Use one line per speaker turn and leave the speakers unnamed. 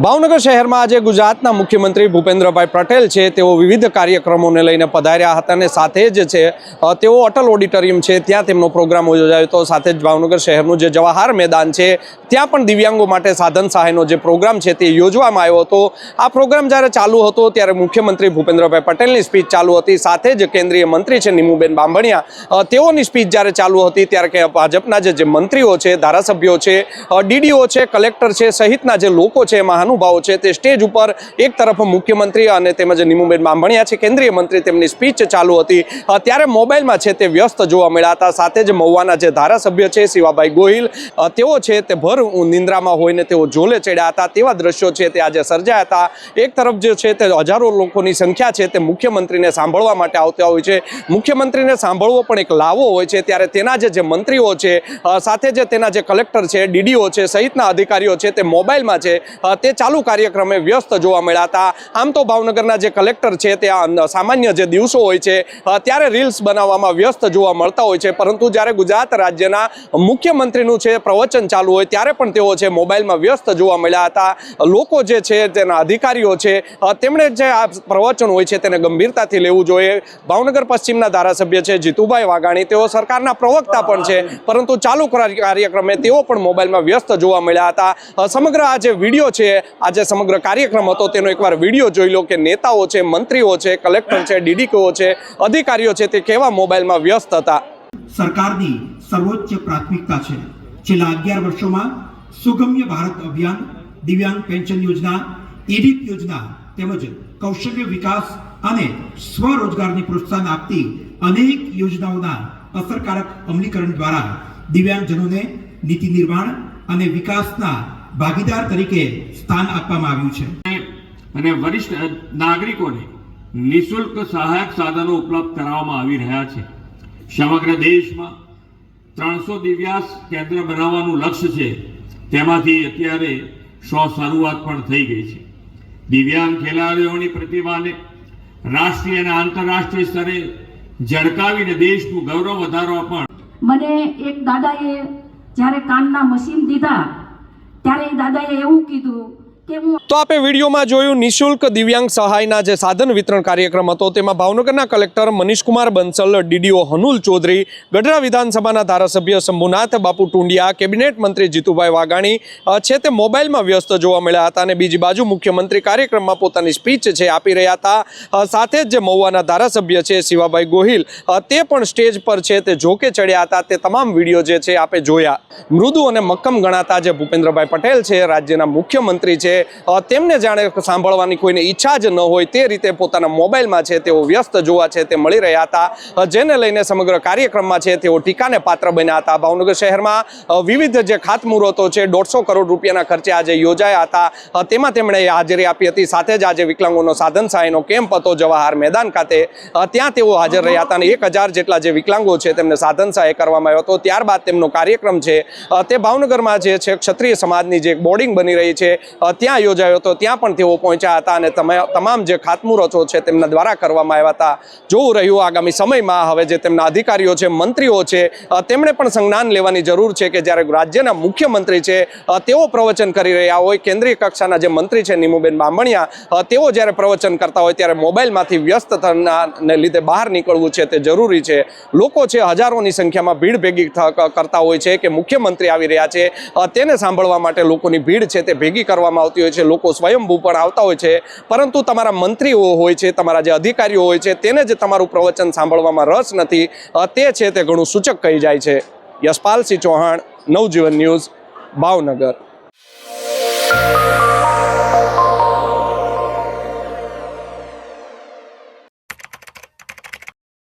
ભાવનગર શહેરમાં આજે ગુજરાતના મુખ્યમંત્રી ભૂપેન્દ્રભાઈ પટેલ છે તેઓ વિવિધ કાર્યક્રમોને લઈને પધાર્યા હતા અને સાથે જ છે તેઓ અટલ ઓડિટોરિયમ છે ત્યાં તેમનો પ્રોગ્રામ યોજાયો હતો। સાથે જ ભાવનગર શહેરનું જે જવાહર મેદાન છે ત્યાં પણ દિવ્યાંગો માટે સાધન સહાયનો જે પ્રોગ્રામ છે તે યોજવામાં આવ્યો હતો। આ પ્રોગ્રામ જ્યારે ચાલુ હતો ત્યારે મુખ્યમંત્રી ભૂપેન્દ્રભાઈ પટેલની સ્પીચ ચાલુ હતી, સાથે જ કેન્દ્રીય મંત્રી છે નીમુબેન બાંભણિયા તેઓની સ્પીચ જ્યારે ચાલુ હતી ત્યારે કે ભાજપના જે મંત્રીઓ છે, ધારાસભ્યો છે, ડીડીઓ છે, કલેક્ટર છે સહિતના જે લોકો છે મહાનુભાવો છે તે સ્ટેજ ઉપર એક તરફ મુખ્યમંત્રી અને તેમજ નીમુબેન બાંભણિયા છે કેન્દ્રીય મંત્રી તેમની સ્પીચ ચાલુ હતી ત્યારે મોબાઈલમાં છે તે વ્યસ્ત જોવા મળ્યા હતા। સાથે જ મહુવાના જે ધારાસભ્ય છે શિવાભાઈ ગોહિલ તેઓ છે તે ભર નિંદ્રામાં હોઈને તેઓ ઝોલે ચડ્યા હતા તેવા દ્રશ્યો છે તે આજે સર્જાયા હતા। એક તરફ જે છે તે હજારો લોકોની સંખ્યા છે તે મુખ્યમંત્રીને સાંભળવા માટે આવતા હોય છે। મુખ્યમંત્રીને સાંભળવો પણ એક લાવો હોય છે ત્યારે તેના જે મંત્રીઓ છે સાથે જે તેના જે કલેક્ટર છે, ડીડીઓ છે સહિતના અધિકારીઓ છે તે મોબાઈલમાં છે તે ચાલુ કાર્યક્રમે વ્યસ્ત જોવા મળ્યા હતા। આમ તો ભાવનગરના જે કલેક્ટર છે તે સામાન્ય જે દિવસો હોય છે ત્યારે રીલ્સ બનાવવામાં વ્યસ્ત જોવા મળતા હોય છે, પરંતુ જ્યારે ગુજરાત રાજ્યના મુખ્યમંત્રીનું છે પ્રવચન ચાલુ હોય ત્યારે પણ તેઓ છે મોબાઈલમાં વ્યસ્ત જોવા મળ્યા હતા। લોકો જે છે તેના અધિકારીઓ છે તેમણે જે આ પ્રવચન હોય છે તેને ગંભીરતાથી લેવું જોઈએ। ભાવનગર પશ્ચિમના ધારાસભ્ય છે જીતુભાઈ વાઘાણી, તેઓ સરકારના પ્રવક્તા પણ છે, પરંતુ ચાલુ કાર્યક્રમે તેઓ પણ મોબાઈલમાં વ્યસ્ત જોવા મળ્યા હતા। સમગ્ર આ જે વિડીયો છે, આજે સમગ્ર કાર્યક્રમ હતો તેનો એકવાર વિડીયો જોઈ લો કે નેતાઓ છે, મંત્રીઓ છે, કલેક્ટર છે, ડીડીઓ છે, અધિકારીઓ છે તે કેવા મોબાઈલમાં વ્યસ્ત હતા।
સરકારની સર્વોચ્ચ પ્રાથમિકતા છે છેલ્લા 11 વર્ષોમાં સુગમ્ય ભારત અભિયાન, દિવ્યાંગ પેન્શન યોજના, ઈડીપ યોજના તેમજ કૌશલ્ય વિકાસ અને સ્વરોજગારની પ્રોત્સાહન આપતી અનેક યોજનાઓના અસરકારક અમલીકરણ દ્વારા દિવ્યાંગજનોને નીતિ નિર્માણ અને વિકાસના ભાગીદાર તરીકે સ્થાન આપવામાં આવ્યું છે
અને વરિષ્ઠ નાગરિકોને નિઃશુલ્ક સહાયક સાધનો ઉપલબ્ધ કરાવવામાં આવી રહ્યા છે। સમગ્ર દેશમાં 300 દિવ્યાંગ કેન્દ્ર બનાવવાનું લક્ષ્ય છે, તેમાંથી અત્યારે 100 શરૂઆત પણ થઈ ગઈ છે। દિવ્યાંગ ખેલાડીઓની પ્રતિભાને રાષ્ટ્રીય અને આંતરરાષ્ટ્રીય સ્તરે ઝળકાવીને દેશનું ગૌરવ વધારવા પણ
મને એક દાદાએ જ્યારે કાનના મશીન દીધા ત્યારે દાદાએ એવું કીધું કે હું
તો આપે વિડીયોમાં જોયું નિઃશુલ્ક દિવ્યાંગ સહાયના જે સાધન વિતરણ કાર્યક્રમ હતો તેમાં ભાવનગરના કલેક્ટર મનીષકુમાર બંસલ, ડીડીઓ હનુલ ચૌધરી, ગઢડા વિધાનસભાના ધારાસભ્ય શંભુનાથ બાપુ ટુંડિયા, કેબિનેટ મંત્રી જીતુભાઈ વાઘાણી છે તે મોબાઈલમાં વ્યસ્ત જોવા મળ્યા હતા અને બીજી બાજુ મુખ્યમંત્રી કાર્યક્રમમાં પોતાની સ્પીચ છે આપી રહ્યા હતા। સાથે જ જે મહુવાના ધારાસભ્ય છે શિવાભાઈ ગોહિલ તે પણ સ્ટેજ પર છે તે ઝોકે ચડ્યા હતા। તે તમામ વિડીયો જે છે આપે જોયા। મૃદુ અને મક્કમ ગણાતા જે ભૂપેન્દ્રભાઈ પટેલ છે રાજ્યના મુખ્યમંત્રી છે તેમને જાણે સાંભળવાની કોઈને ઈચ્છા જ ન હોય તે રીતે પોતાના મોબાઈલમાં છે તેઓ વ્યસ્ત જોવા છે તે મળી રહ્યા હતા, જેને લઈને સમગ્ર કાર્યક્રમમાં છે તેઓ ટીકાને પાત્ર બન્યા હતા। ભાવનગર શહેરમાં વિવિધ જે ખાતમુહૂર્તો છે 150 કરોડ રૂપિયાના ખર્ચે આજે યોજાયા હતા, તેમાં તેમણે હાજરી આપી હતી। સાથે જ આજે વિકલાંગોનો સાધન સહાયનો કેમ્પ હતો જવાહર મેદાન ખાતે, ત્યાં તેઓ હાજર રહ્યા હતા અને 1000 જેટલા જે વિકલાંગો છે તેમને સાધન સહાય કરવામાં આવ્યો હતો। ત્યારબાદ તેમનો કાર્યક્રમ છે તે ભાવનગરમાં જે છે ક્ષત્રિય સમાજની જે બોર્ડિંગ બની રહી છે ત્યાં યોજાયો હતો, ત્યાં પણ તેઓ પહોંચ્યા હતા અને તમામ જે ખાતમુહૂર્તો છે તેમના દ્વારા કરવામાં આવ્યા હતા। જોવું રહ્યું આગામી સમયમાં હવે જે તેમના અધિકારીઓ છે, મંત્રીઓ છે તેમણે પણ સંજ્ઞાન લેવાની જરૂર છે કે જ્યારે રાજ્યના મુખ્યમંત્રી છે તેઓ પ્રવચન કરી રહ્યા હોય, કેન્દ્રીય કક્ષાના જે મંત્રી છે નીમુબેન બાંભણિયા તેઓ જ્યારે પ્રવચન કરતા હોય ત્યારે મોબાઈલમાંથી વ્યસ્તતાને લીધે બહાર નીકળવું છે તે જરૂરી છે। લોકો છે હજારોની સંખ્યામાં ભીડ ભેગી કરતા હોય છે કે મુખ્યમંત્રી આવી રહ્યા છે તેને સાંભળવા માટે લોકોની ભીડ છે તે ભેગી કરવામાં આવતી હોય છે, લોકો સ્વયંભૂ પણ આવતા હોય છે, પરંતુ તમારા મંત્રીઓ હોય છે, તમારા જે અધિકારીઓ હોય છે તેને જે તમારું પ્રવચન સાંભળવામાં રસ નથી તે છે તે ઘણું સૂચક કહી જાય છે। યશપાલસિંહ ચૌહાણ, નવજીવન ન્યૂઝ, ભાવનગર।